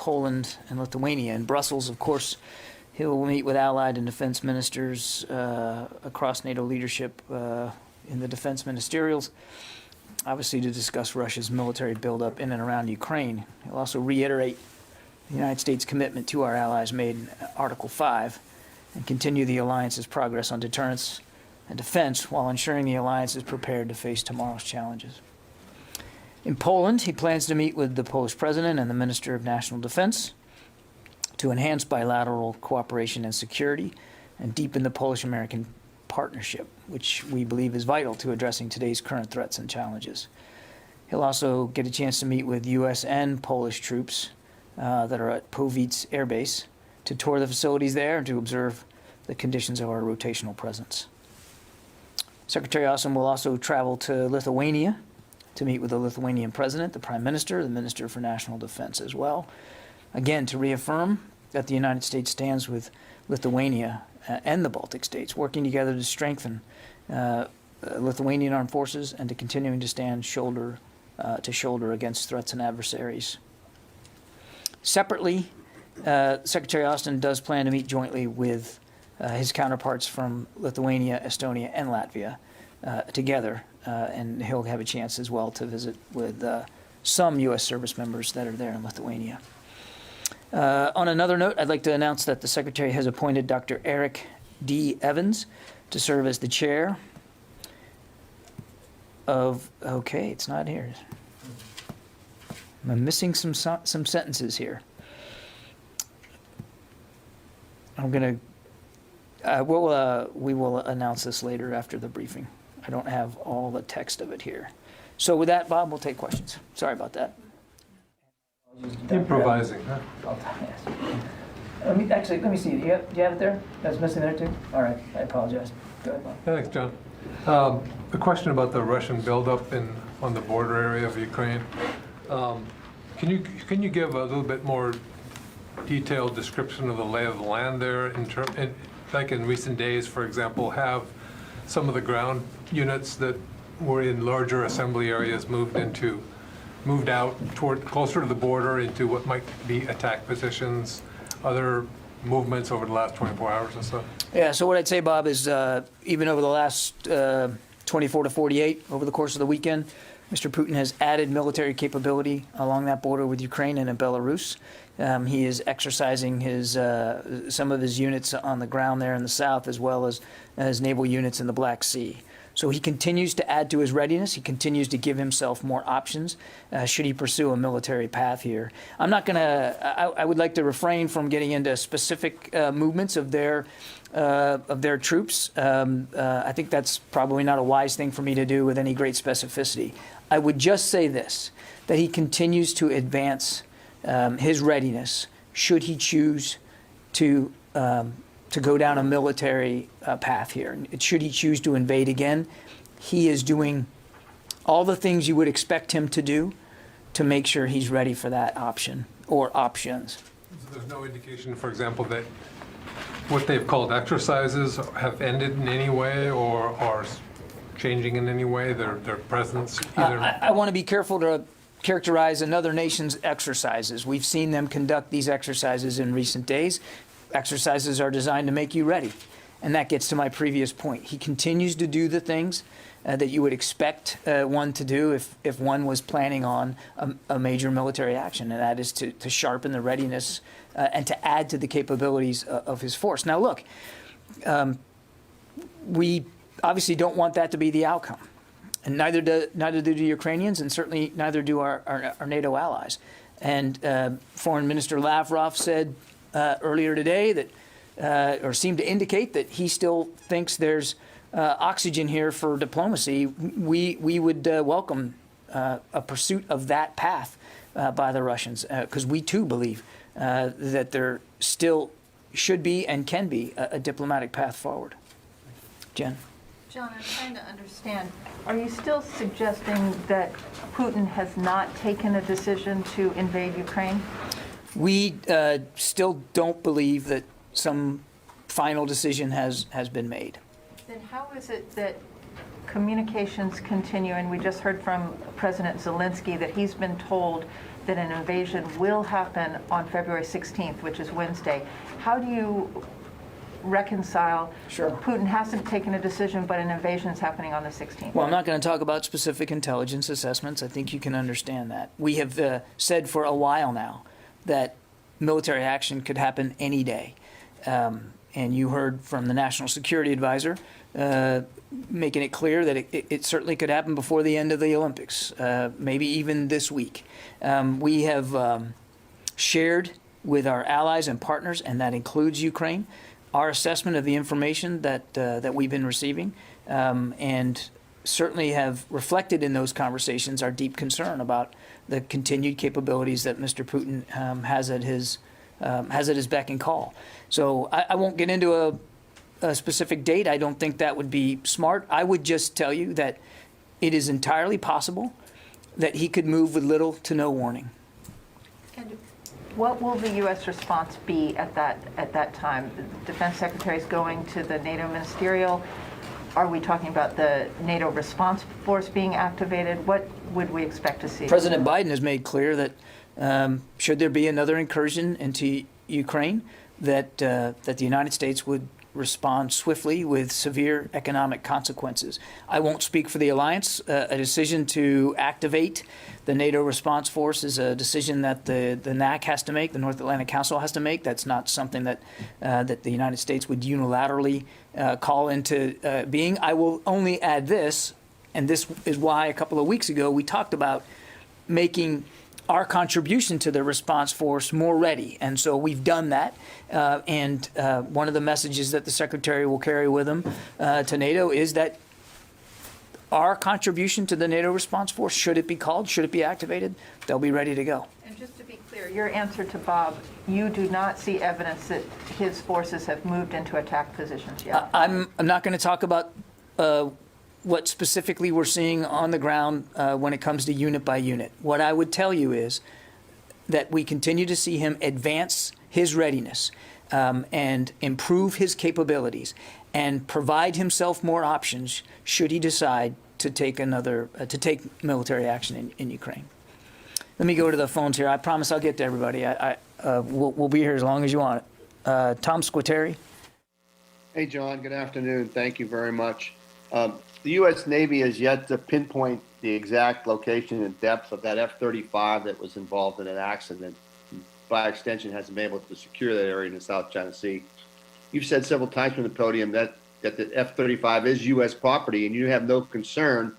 Poland and Lithuania. In Brussels, of course, he will meet with allied and defense ministers across NATO leadership in the defense ministerials, obviously to discuss Russia's military buildup in and around Ukraine. He'll also reiterate the United States' commitment to our allies made in Article 5 and continue the alliance's progress on deterrence and defense while ensuring the alliance is prepared to face tomorrow's challenges. In Poland, he plans to meet with the Polish president and the Minister of National Defense to enhance bilateral cooperation and security and deepen the Polish-American partnership, which we believe is vital to addressing today's current threats and challenges. He'll also get a chance to meet with U.S. and Polish troops that are at Powice Air Base to tour the facilities there and to observe the conditions of our rotational presence. Secretary Austin will also travel to Lithuania to meet with the Lithuanian president, the prime minister, the minister for national defense as well, again to reaffirm that the United States stands with Lithuania and the Baltic states, working together to strengthen Lithuanian armed forces and to continuing to stand shoulder to shoulder against threats and adversaries. Separately, Secretary Austin does plan to meet jointly with his counterparts from Lithuania, Estonia, and Latvia together, and he'll have a chance as well to visit with some U.S. service members that are there in Lithuania. On another note, I'd like to announce that the Secretary has appointed Dr. Eric D. Evans to serve as the chair of, okay, it's not here. I'm missing some sentences here. I'm going to, we will announce this later after the briefing. I don't have all the text of it here. So with that, Bob, we'll take questions. Sorry about that. Improvising, huh? Let me see. Do you have it there? That's missing there too? All right. I apologize. Go ahead, Bob. Thanks, John. A question about the Russian buildup on the border area of Ukraine. Can you give a little bit more detailed description of the lay of the land there? Like in recent days, for example, have some of the ground units that were in larger assembly areas moved out closer to the border into what might be attack positions, other movements over the last 24 hours or so? Yeah, so what I'd say, Bob, is even over the last 24 to 48, over the course of the weekend, Mr. Putin has added military capability along that border with Ukraine and in Belarus. He is exercising some of his units on the ground there in the south, as well as his naval units in the Black Sea. So he continues to add to his readiness. He continues to give himself more options should he pursue a military path here. I'm not going to. I would like to refrain from getting into specific movements of their troops. I think that's probably not a wise thing for me to do with any great specificity. I would just say this: that he continues to advance his readiness should he choose to go down a military path here. Should he choose to invade again, he is doing all the things you would expect him to do to make sure he's ready for that option or options. So there's no indication, for example, that what they've called exercises have ended in any way or are changing in any way, their presence? I want to be careful to characterize another nation's exercises. We've seen them conduct these exercises in recent days. Exercises are designed to make you ready. And that gets to my previous point. He continues to do the things that you would expect one to do if one was planning on a major military action, and that is to sharpen the readiness and to add to the capabilities of his force. Now, look, we obviously don't want that to be the outcome. And neither do the Ukrainians, and certainly neither do our NATO allies. And Foreign Minister Lavrov said earlier today that, or seemed to indicate that he still thinks there's oxygen here for diplomacy. We would welcome a pursuit of that path by the Russians, because we too believe that there still should be and can be a diplomatic path forward. Jen? John, I'm trying to understand. Are you still suggesting that Putin has not taken a decision to invade Ukraine? We still don't believe that some final decision has been made. Then how is it that communications continue? And we just heard from President Zelensky that he's been told that an invasion will happen on February 16th, which is Wednesday. How do you reconcile Sure. Putin hasn't taken a decision, but an invasion is happening on the 16th? Well, I'm not going to talk about specific intelligence assessments. I think you can understand that. We have said for a while now that military action could happen any day. And you heard from the National Security Advisor making it clear that it certainly could happen before the end of the Olympics, maybe even this week. We have shared with our allies and partners, and that includes Ukraine, our assessment of the information that we've been receiving, and certainly have reflected in those conversations our deep concern about the continued capabilities that Mr. Putin has at his beck and call. So I won't get into a specific date. I don't think that would be smart. I would just tell you that it is entirely possible that he could move with little to no warning. And what will the U.S. response be at that time? The Defense Secretary is going to the NATO ministerial. Are we talking about the NATO response force being activated? What would we expect to see? President Biden has made clear that should there be another incursion into Ukraine, that the United States would respond swiftly with severe economic consequences. I won't speak for the alliance. A decision to activate the NATO response force is a decision that the NAC has to make, the North Atlantic Council has to make. That's not something that the United States would unilaterally call into being. I will only add this, and this is why a couple of weeks ago we talked about making our contribution to the response force more ready. And so we've done that. And one of the messages that the Secretary will carry with him to NATO is that our contribution to the NATO response force, should it be called, should it be activated, they'll be ready to go. And just to be clear, your answer to Bob, you do not see evidence that his forces have moved into attack positions yet? I'm not going to talk about what specifically we're seeing on the ground when it comes to unit by unit. What I would tell you is that we continue to see him advance his readiness and improve his capabilities and provide himself more options should he decide to take military action in Ukraine. Let me go to the phones here. I promise I'll get to everybody. We'll be here as long as you want it. Tom Squateri. Hey, John. Good afternoon. Thank you very much. The U.S. Navy has yet to pinpoint the exact location and depth of that F-35 that was involved in an accident. By extension, hasn't been able to secure that area in the South China Sea. You've said several times from the podium that the F-35 is U.S. property, and you have no concern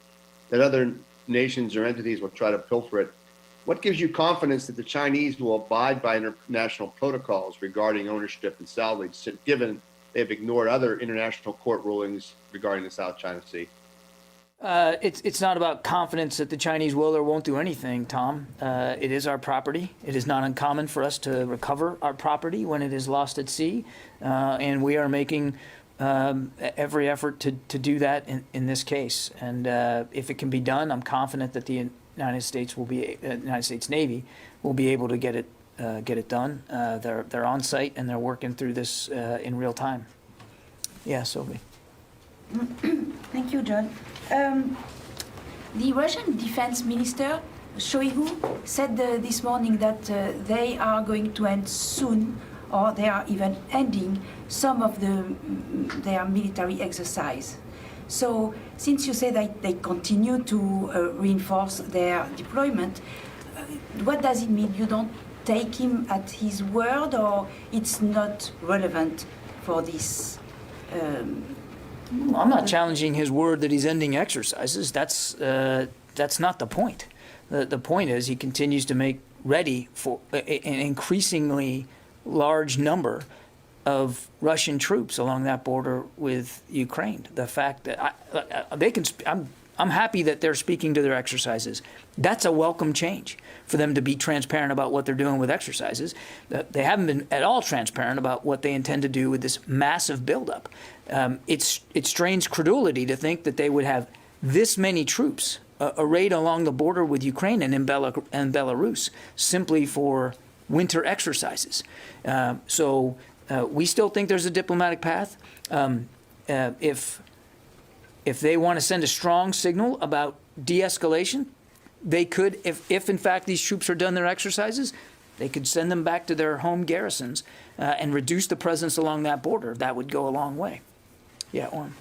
that other nations or entities will try to pilfer it. What gives you confidence that the Chinese will abide by international protocols regarding ownership and salvage, given they've ignored other international court rulings regarding the South China Sea? It's not about confidence that the Chinese will or won't do anything, Tom. It is our property. It is not uncommon for us to recover our property when it is lost at sea, and we are making every effort to do that in this case. And if it can be done, I'm confident that the United States Navy will be able to get it done. They're on site and they're working through this in real time. Yeah, Sophie. Thank you, John. The Russian defense minister, Shoigu, said this morning that they are going to end soon, or they are even ending some of their military exercise. So, since you say that they continue to reinforce their deployment, what does it mean? You don't take him at his word, or it's not relevant for this? I'm not challenging his word that he's ending exercises. That's not the point. The point is he continues to make ready for an increasingly large number of Russian troops along that border with Ukraine. The fact that I'm happy that they're speaking to their exercises. That's a welcome change for them to be transparent about what they're doing with exercises. They haven't been at all transparent about what they intend to do with this massive buildup. It strains credulity to think that they would have this many troops arrayed along the border with Ukraine and in Belarus simply for winter exercises. So we still think there's a diplomatic path. If they want to send a strong signal about de-escalation, they could, if in fact these troops are done their exercises, they could send them back to their home garrisons and reduce the presence along that border. That would go a long way. Yeah, Orm.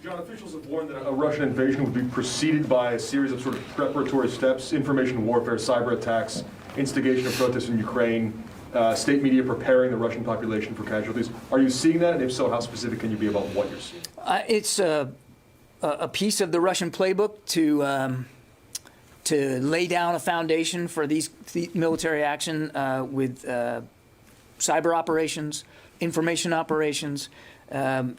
John, officials have warned that a Russian invasion would be preceded by a series of sort of preparatory steps: information warfare, cyber attacks, instigation of protests in Ukraine, state media preparing the Russian population for casualties. Are you seeing that? And if so, how specific can you be about what you're seeing? It's a piece of the Russian playbook to lay down a foundation for these military action with cyber operations, information operations,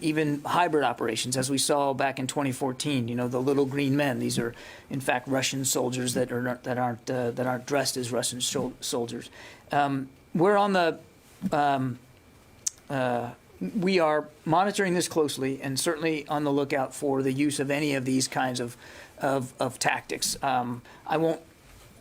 even hybrid operations, as we saw back in 2014. You know, the little green men. These are, in fact, Russian soldiers that aren't dressed as Russian soldiers. We're on the. We are monitoring this closely and certainly on the lookout for the use of any of these kinds of tactics. I won't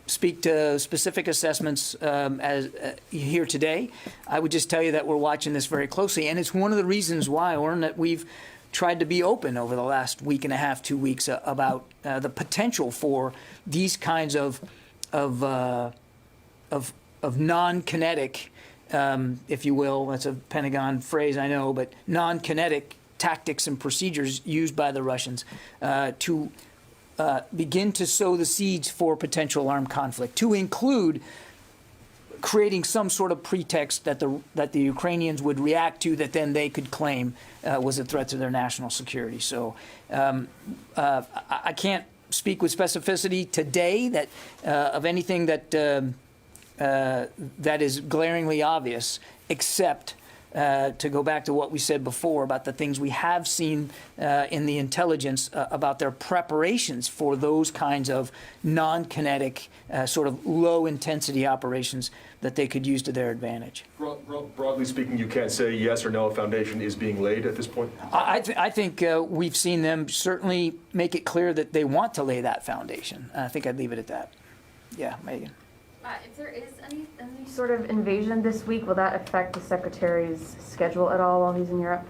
speak to specific assessments as here today. I would just tell you that we're watching this very closely, and it's one of the reasons why, Orrin, that we've tried to be open over the last week and a half, 2 weeks about the potential for these kinds of non-kinetic, if you will, that's a Pentagon phrase, I know, but non-kinetic tactics and procedures used by the Russians to begin to sow the seeds for potential armed conflict, to include creating some sort of pretext that the Ukrainians would react to that then they could claim was a threat to their national security. So I can't speak with specificity today that of anything that that is glaringly obvious, except to go back to what we said before about the things we have seen in the intelligence about their preparations for those kinds of non-kinetic, sort of low-intensity operations that they could use to their advantage. Broadly speaking, you can't say yes or no a foundation is being laid at this point? I think we've seen them certainly make it clear that they want to lay that foundation. I think I'd leave it at that. Yeah, Megan. If there is any sort of invasion this week, will that affect the Secretary's schedule at all while he's in Europe?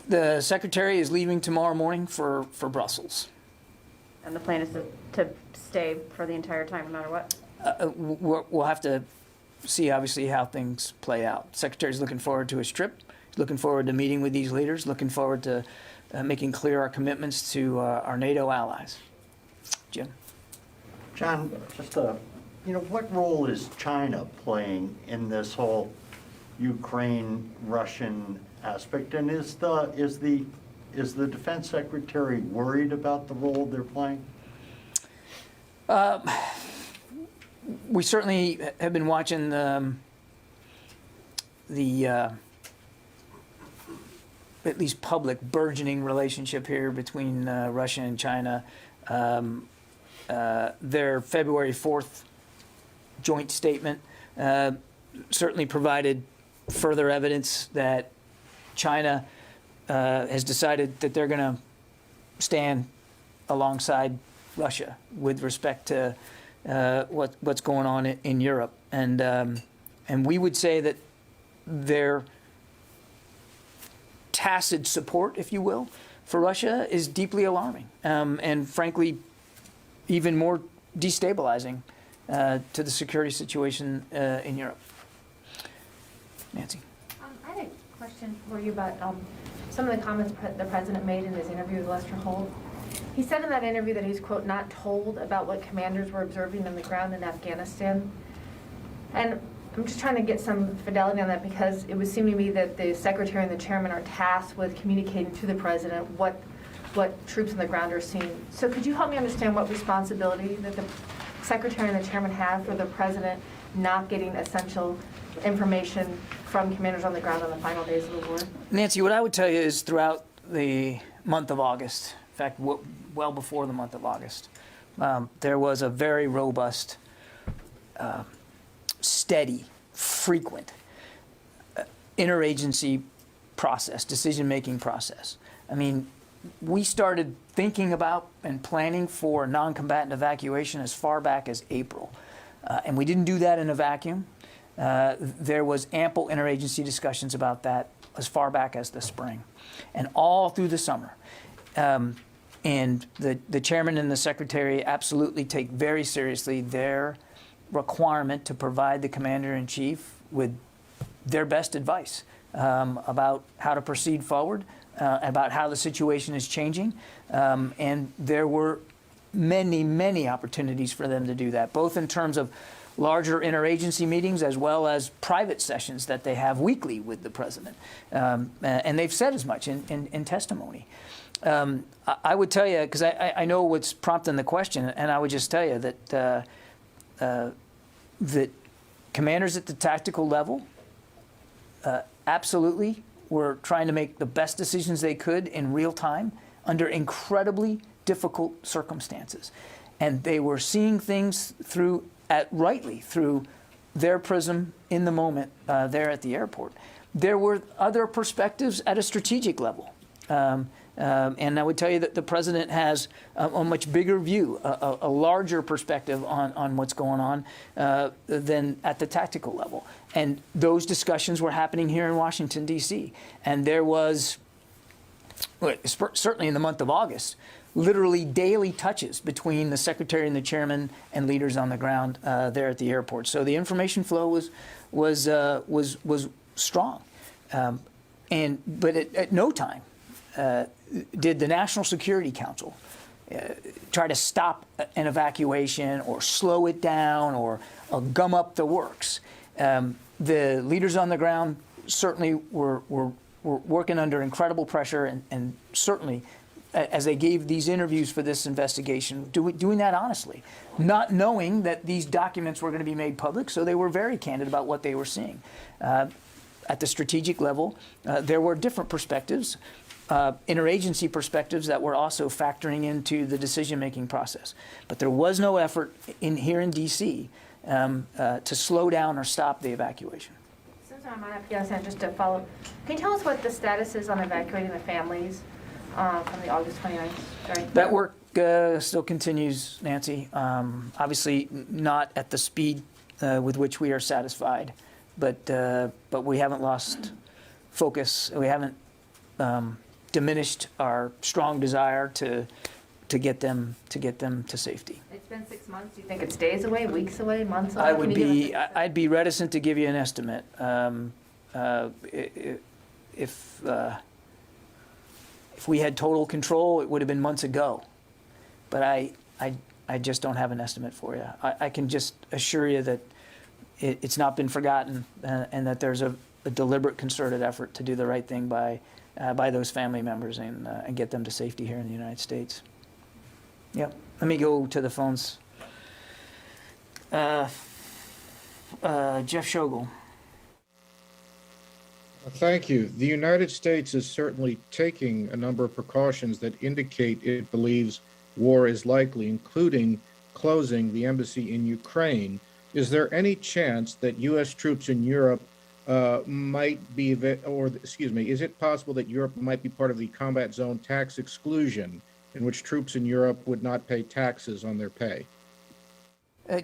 The Secretary is leaving tomorrow morning for Brussels. And the plan is to stay for the entire time, no matter what? We'll have to see, obviously, how things play out. The Secretary's looking forward to his trip, looking forward to meeting with these leaders, looking forward to making clear our commitments to our NATO allies. Jim? John, just what role is China playing in this whole Ukraine-Russian aspect? And is the Defense Secretary worried about the role they're playing? We certainly have been watching the at least public burgeoning relationship here between Russia and China. Their February 4th joint statement certainly provided further evidence that China has decided that they're going to stand alongside Russia with respect to what's going on in Europe, and we would say that their tacit support, if you will, for Russia is deeply alarming, and frankly, even more destabilizing to the security situation in Europe. Nancy. I had a question for you about some of the comments the President made in his interview with Lester Holt. He said in that interview that he's, quote, not told about what commanders were observing on the ground in Afghanistan. And I'm just trying to get some fidelity on that, because it would seem to me that the Secretary and the Chairman are tasked with communicating to the President what troops on the ground are seeing. So could you help me understand what responsibility that the Secretary and the Chairman have for the President not getting essential information from commanders on the ground on the final days of the war? Nancy, what I would tell you is throughout the month of August, in fact, well before the month of August, there was a very robust, steady, frequent interagency process, decision-making process. I mean, we started thinking about and planning for non-combatant evacuation as far back as April. And we didn't do that in a vacuum. There was ample interagency discussions about that as far back as the spring and all through the summer. And the chairman and the secretary absolutely take very seriously their requirement to provide the commander-in-chief with their best advice about how to proceed forward, about how the situation is changing. And there were many, many opportunities for them to do that, both in terms of larger interagency meetings as well as private sessions that they have weekly with the president. And they've said as much in testimony. I would tell you, because I know what's prompting the question, and I would just tell you that that commanders at the tactical level absolutely were trying to make the best decisions they could in real time under incredibly difficult circumstances. And they were seeing things rightly through their prism in the moment there at the airport. There were other perspectives at a strategic level. And I would tell you that the president has a much bigger view, a larger perspective on what's going on than at the tactical level. And those discussions were happening here in Washington, D.C. And there was, certainly in the month of August, literally daily touches between the secretary and the chairman and leaders on the ground there at the airport. So the information flow was strong. But at no time did the National Security Council try to stop an evacuation or slow it down or gum up the works. The leaders on the ground certainly were working under incredible pressure and certainly, as they gave these interviews for this investigation, doing that honestly, not knowing that these documents were going to be made public, so they were very candid about what they were seeing. At the strategic level, there were different perspectives, interagency perspectives that were also factoring into the decision-making process. But there was no effort here in D.C. To slow down or stop the evacuation. Since I'm on Afghanistan, just to follow, can you tell us what the status is on evacuating the families from the August 29th? That work still continues, Nancy. Obviously not at the speed with which we are satisfied, but we haven't lost focus. We haven't diminished our strong desire to get them to safety. It's been 6 months. Do you think it's days away, weeks away, months away? I'd be reticent to give you an estimate. If we had total control, it would have been months ago. But I just don't have an estimate for you. I can just assure you that it's not been forgotten and that there's a deliberate, concerted effort to do the right thing by those family members and get them to safety here in the United States. Yep. Let me go to the phones. Jeff Shogel. Thank you. The United States is certainly taking a number of precautions that indicate it believes war is likely, including closing the embassy in Ukraine. Is there any chance that U.S. troops in Europe might be, is it possible that Europe might be part of the combat zone tax exclusion, in which troops in Europe would not pay taxes on their pay?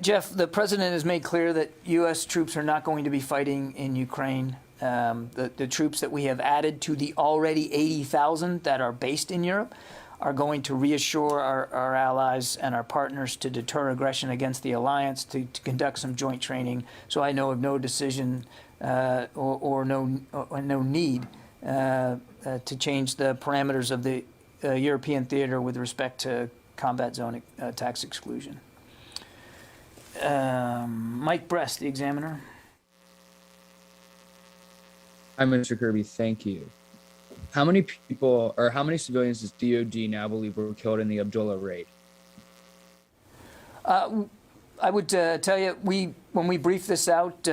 Jeff, the president has made clear that U.S. troops are not going to be fighting in Ukraine. The troops that we have added to the already 80,000 that are based in Europe are going to reassure our allies and our partners to deter aggression against the alliance, to conduct some joint training. So I know of no decision or no need to change the parameters of the European theater with respect to combat zone tax exclusion. Mike Brest, the Examiner. Hi, Mr. Kirby. Thank you. How many people or how many civilians does DOD now believe were killed in the Abdullah raid? I would tell you, when we briefed this out,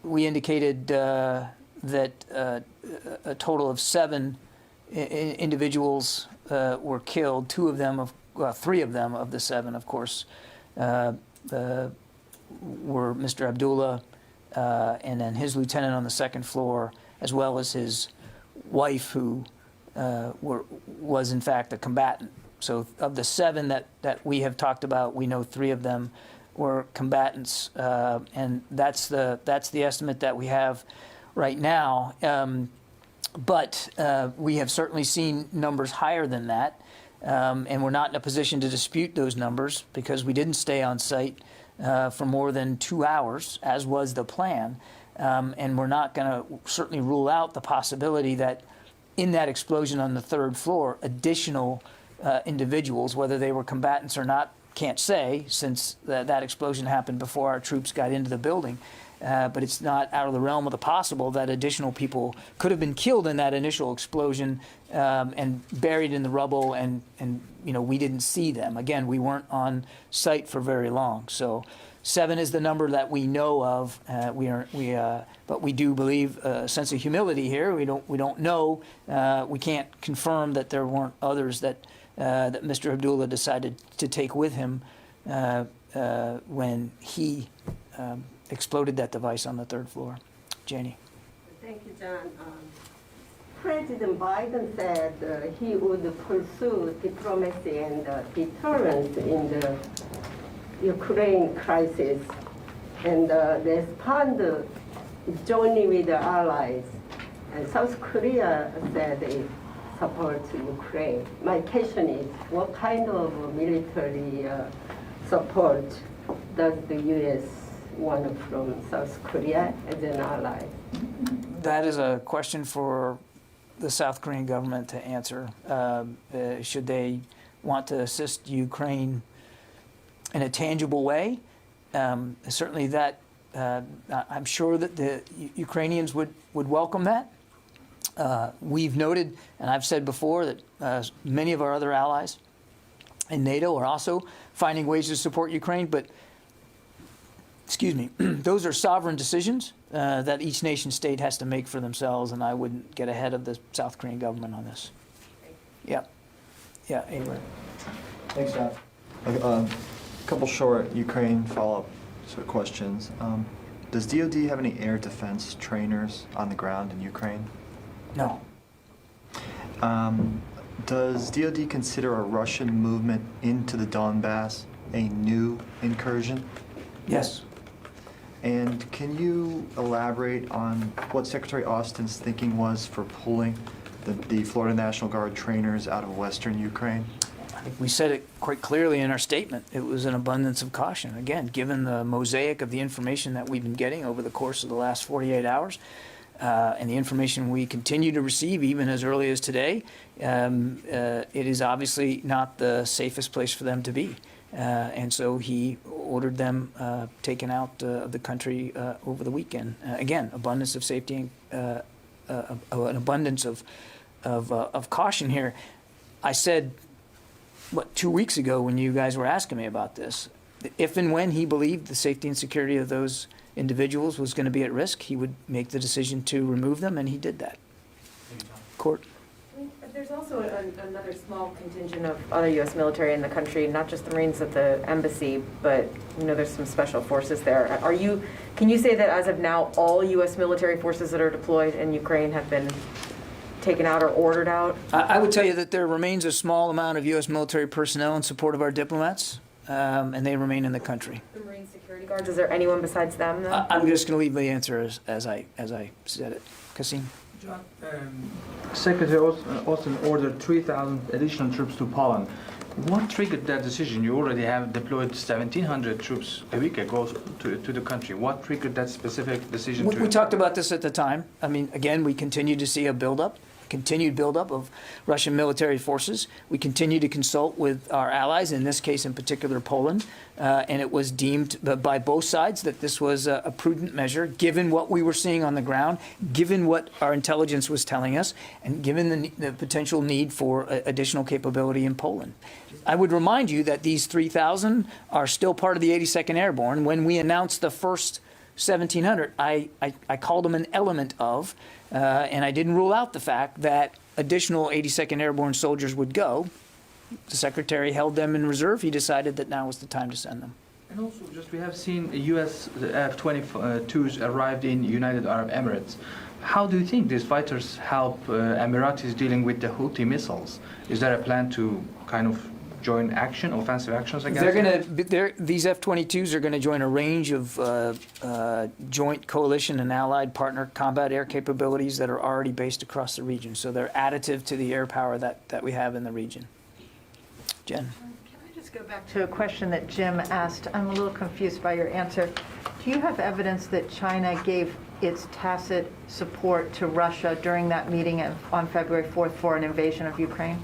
we indicated that a total of 7 individuals were killed. 3 of them of the 7, of course, were Mr. Abdullah and then his lieutenant on the 2nd floor, as well as his wife, who was in fact a combatant. So of the 7 that we have talked about, we know 3 of them were combatants, and that's the estimate that we have right now. But we have certainly seen numbers higher than that, and we're not in a position to dispute those numbers because we didn't stay on site for more than 2 hours, as was the plan. And we're not going to certainly rule out the possibility that in that explosion on the 3rd floor, additional individuals, whether they were combatants or not, can't say, since that explosion happened before our troops got into the building. But it's not out of the realm of the possible that additional people could have been killed in that initial explosion and buried in the rubble, and we didn't see them. Again, we weren't on site for very long. So 7 is the number that we know of. But we do believe a sense of humility here. We don't know. We can't confirm that there weren't others that Mr. Abdullah decided to take with him when he exploded that device on the 3rd floor. Janie. Thank you, John. President Biden said he would pursue diplomacy and deterrence in the Ukraine crisis and respond joining with the allies. And South Korea said it supports Ukraine. My question is, what kind of military support does the U.S. want from South Korea as an ally? That is a question for the South Korean government to answer. Should they want to assist Ukraine in a tangible way? Certainly that, I'm sure that the Ukrainians would welcome that. We've noted, and I've said before, that many of our other allies in NATO are also finding ways to support Ukraine, but excuse me, those are sovereign decisions that each nation state has to make for themselves, and I wouldn't get ahead of the South Korean government on this. Yeah. Yeah, Abraham. Thanks, John. A couple short Ukraine follow-up sort of questions. Does DoD have any air defense trainers on the ground in Ukraine? No. Does DoD consider a Russian movement into the Donbass a new incursion? Yes. And can you elaborate on what Secretary Austin's thinking was for pulling the Florida National Guard trainers out of Western Ukraine? I think we said it quite clearly in our statement. It was an abundance of caution. Again, given the mosaic of the information that we've been getting over the course of the last 48 hours, and the information we continue to receive even as early as today, it is obviously not the safest place for them to be. And so he ordered them taken out of the country over the weekend. Again, abundance of safety and an abundance of caution here. I said, 2 weeks ago when you guys were asking me about this, if and when he believed the safety and security of those individuals was going to be at risk, he would make the decision to remove them, and he did that. Court. There's also another small contingent of other U.S. military in the country, not just the Marines at the embassy, but there's some special forces there. Can you say that as of now, all U.S. military forces that are deployed in Ukraine have been taken out or ordered out? I would tell you that there remains a small amount of U.S. military personnel in support of our diplomats, and they remain in the country. The Marine security guards, is there anyone besides them, though? I'm just going to leave the answer as I said it. Kasim? John, Secretary Austin ordered 3,000 additional troops to Poland. What triggered that decision? You already have deployed 1,700 troops a week ago to the country. What triggered that specific decision? We talked about this at the time. I mean, again, we continue to see a continued buildup of Russian military forces. We continue to consult with our allies, in this case in particular Poland, and it was deemed by both sides that this was a prudent measure, given what we were seeing on the ground, given what our intelligence was telling us, and given the potential need for additional capability in Poland. I would remind you that these 3,000 are still part of the 82nd Airborne. When we announced the first 1,700, I called them an element of, and I didn't rule out the fact that additional 82nd Airborne soldiers would go. The Secretary held them in reserve. He decided that now was the time to send them. And also, we have seen U.S. F-22s arrived in United Arab Emirates. How do you think these fighters help Emiratis dealing with the Houthi missiles? Is there a plan to kind of joint action, offensive actions against They're it? going to, these F-22s are going to join a range of joint coalition and allied partner combat air capabilities that are already based across the region. So they're additive to the air power that we have in the region. Jen? Can I just go back to a question that Jim asked? I'm a little confused by your answer. Do you have evidence that China gave its tacit support to Russia during that meeting on February 4th for an invasion of Ukraine?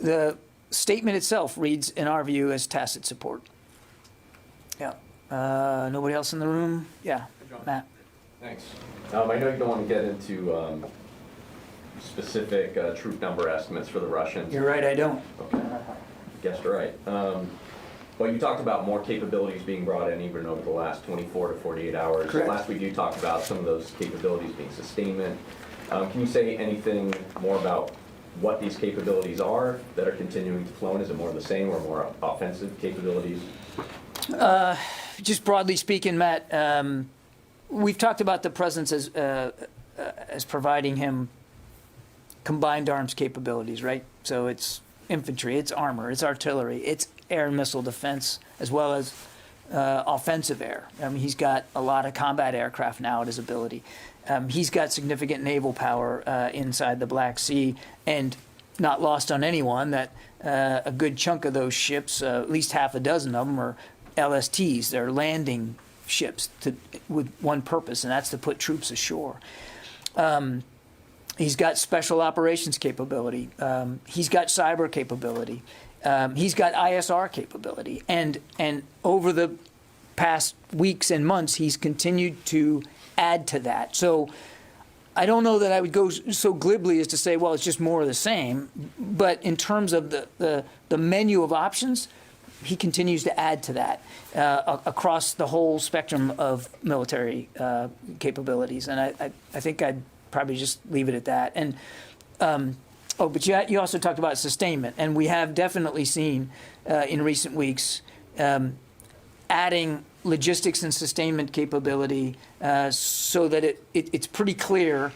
The statement itself reads, in our view, as tacit support. Yeah. Nobody else in the room? Yeah. Matt? Thanks. I know you don't want to get into specific troop number estimates for the Russians. You're right, I don't. Okay. Guessed right. But you talked about more capabilities being brought in even over the last 24 to 48 hours. Correct. Last week you talked about some of those capabilities being sustainment. Can you say anything more about what these capabilities are that are continuing to flow in? Is it more of the same or more offensive capabilities? Just broadly speaking, Matt, we've talked about the presidents as providing him combined arms capabilities, right? So it's infantry, it's armor, it's artillery, it's air and missile defense, as well as offensive air. I mean, he's got a lot of combat aircraft now at his ability. He's got significant naval power inside the Black Sea, and not lost on anyone that a good chunk of those ships, at least half a dozen of them, are LSTs. They're landing ships with one purpose, and that's to put troops ashore. He's got special operations capability. He's got cyber capability. He's got ISR capability. And over the past weeks and months, he's continued to add to that. So I don't know that I would go so glibly as to say, well, it's just more of the same. But in terms of the menu of options, he continues to add to that across the whole spectrum of military capabilities. And I think I'd probably just leave it at that. And but you also talked about sustainment, and we have definitely seen in recent weeks adding logistics and sustainment capability so that it's pretty clear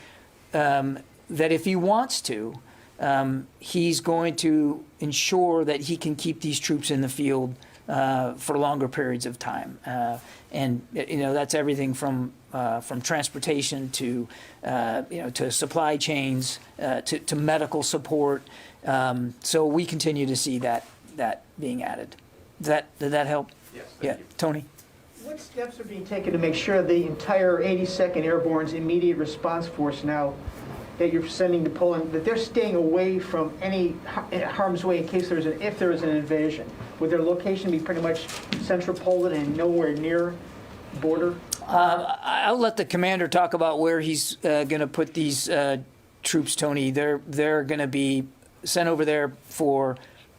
that if he wants to, he's going to ensure that he can keep these troops in the field for longer periods of time. And that's everything from transportation to to supply chains to medical support. So we continue to see that being added. Did that help? Yes. Yeah, Tony. What steps are being taken to make sure the entire 82nd Airborne's immediate response force now that you're sending to Poland, that they're staying away from any harm's way in case if there is an invasion? Would their location be pretty much central Poland and nowhere near border? I'll let the commander talk about where he's going to put these troops, Tony. They're going to be sent over there for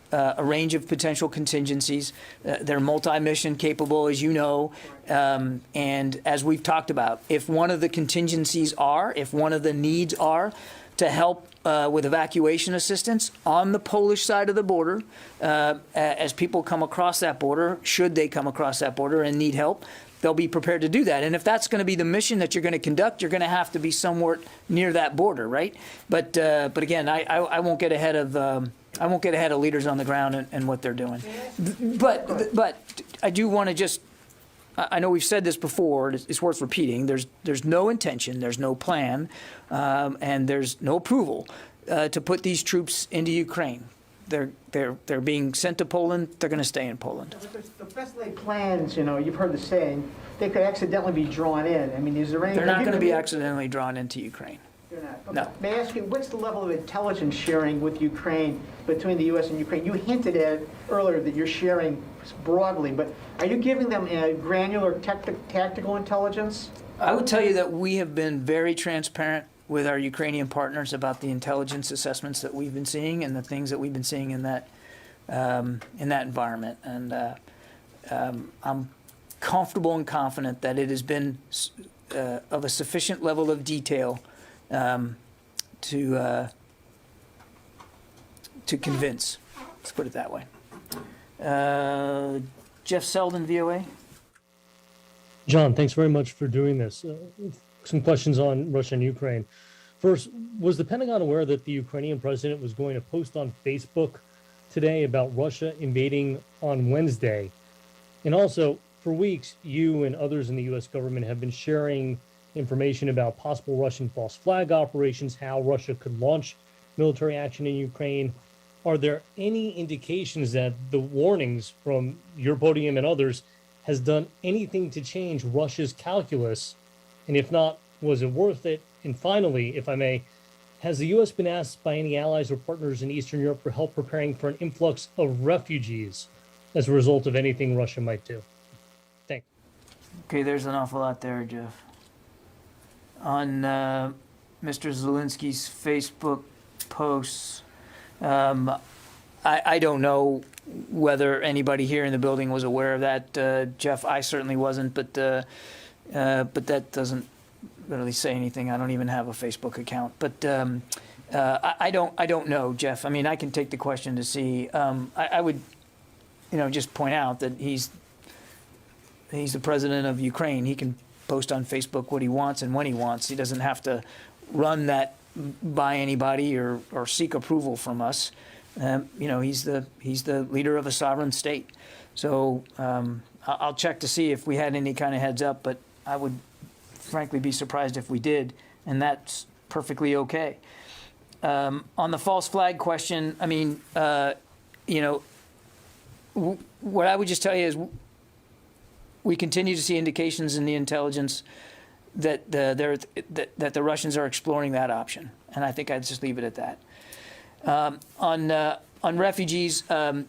a range of potential contingencies. They're multi-mission capable, as you know, and as we've talked about, if one of the contingencies if one of the needs are to help with evacuation assistance on the Polish side of the border, as people come across that border, should they come across that border and need help, they'll be prepared to do that. And if that's going to be the mission that you're going to conduct, you're going to have to be somewhere near that border, right? But again, I won't get ahead of leaders on the ground and what they're doing. But I do want to just, I know we've said this before, it's worth repeating. There's no intention, there's no plan, and there's no approval to put these troops into Ukraine. They're being sent to Poland. They're going to stay in Poland. The best laid plans, you've heard the saying, they could accidentally be drawn in. I mean, is there any? They're not going to be accidentally drawn into Ukraine. They're not. Okay. No. May I ask you, what's the level of intelligence sharing with Ukraine between the U.S. and Ukraine? You hinted at earlier that you're sharing broadly, but are you giving them a granular tactical intelligence? I would tell you that we have been very transparent with our Ukrainian partners about the intelligence assessments that we've been seeing and the things that we've been seeing in that environment. And I'm comfortable and confident that it has been of a sufficient level of detail to convince. Let's put it that way. Jeff Selden, VOA. John, thanks very much for doing this. Some questions on Russia and Ukraine. First, was the Pentagon aware that the Ukrainian president was going to post on Facebook today about Russia invading on Wednesday. And also, for weeks, you and others in the U.S. government have been sharing information about possible Russian false flag operations, how Russia could launch military action in Ukraine. Are there any indications that the warnings from your podium and others has done anything to change Russia's calculus? And if not, was it worth it? And finally, if I may, has the U.S. been asked by any allies or partners in Eastern Europe for help preparing for an influx of refugees as a result of anything Russia might do? Thanks. Okay, there's an awful lot there, Jeff. On Mr. Zelensky's Facebook posts, I don't know whether anybody here in the building was aware of that, Jeff. I certainly wasn't, but that doesn't really say anything. I don't even have a Facebook account, but I don't know, Jeff. I mean, I can take the question to see. I would, just point out that he's the president of Ukraine. He can post on Facebook what he wants and when he wants. He doesn't have to run that by anybody or seek approval from us. He's the leader of a sovereign state. So I'll check to see if we had any kind of heads up, but I would frankly be surprised if we did, and that's perfectly okay. On the false flag question, I mean, what I would just tell you is we continue to see indications in the intelligence that that the Russians are exploring that option, and I think I'd just leave it at that. On refugees, the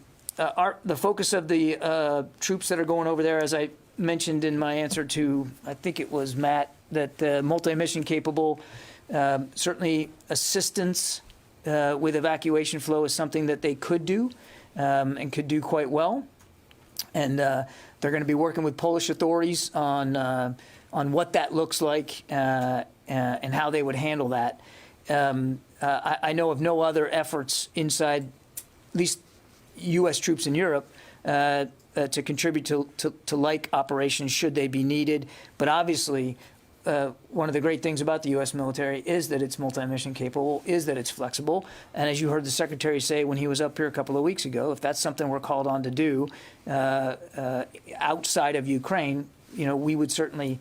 focus of the troops that are going over there, as I mentioned in my answer to, I think it was Matt, that multi-mission capable, certainly assistance with evacuation flow is something that they could do and could do quite well. And they're going to be working with Polish authorities on what that looks like and how they would handle that. I know of no other efforts inside, at least U.S. troops in Europe, to contribute to like operations should they be needed. But obviously, one of the great things about the U.S. military is that it's multi-mission capable, is that it's flexible. And as you heard the Secretary say when he was up here a couple of weeks ago, if that's something we're called on to do outside of Ukraine, we would certainly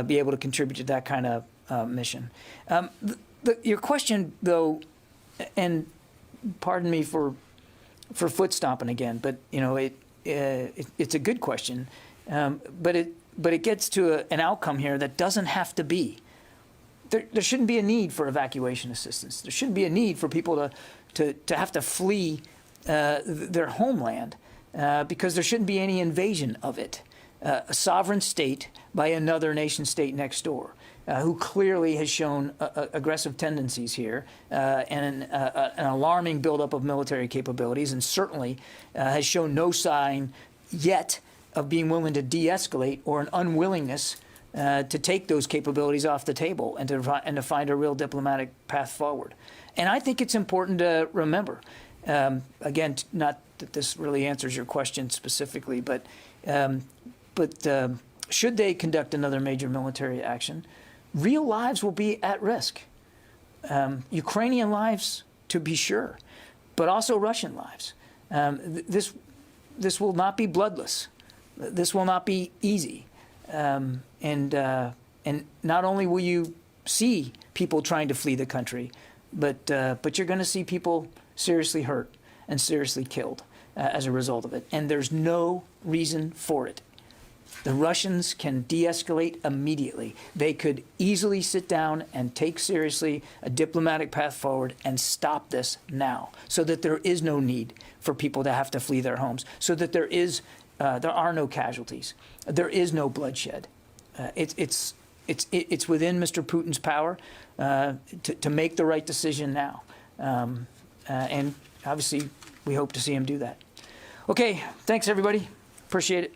be able to contribute to that kind of mission. Your question, though, and pardon me for foot stomping again, but it's a good question, but it gets to an outcome here that doesn't have to be. There shouldn't be a need for evacuation assistance. There shouldn't be a need for people to have to flee their homeland because there shouldn't be any invasion of it. A sovereign state by another nation state next door, who clearly has shown aggressive tendencies here and an alarming buildup of military capabilities, and certainly has shown no sign yet of being willing to de-escalate or an unwillingness to take those capabilities off the table and to find a real diplomatic path forward. And I think it's important to remember, again, not that this really answers your question specifically, but should they conduct another major military action, real lives will be at risk. Ukrainian lives, to be sure, but also Russian lives. This will not be bloodless. This will not be easy. And not only will you see people trying to flee the country, but you're going to see people seriously hurt and seriously killed as a result of it. And there's no reason for it. The Russians can de-escalate immediately. They could easily sit down and take seriously a diplomatic path forward and stop this now, so that there is no need for people to have to flee their homes, so that there are no casualties, there is no bloodshed. It's within Mr. Putin's power to make the right decision now, and obviously we hope to see him do that. Okay, thanks everybody. Appreciate it.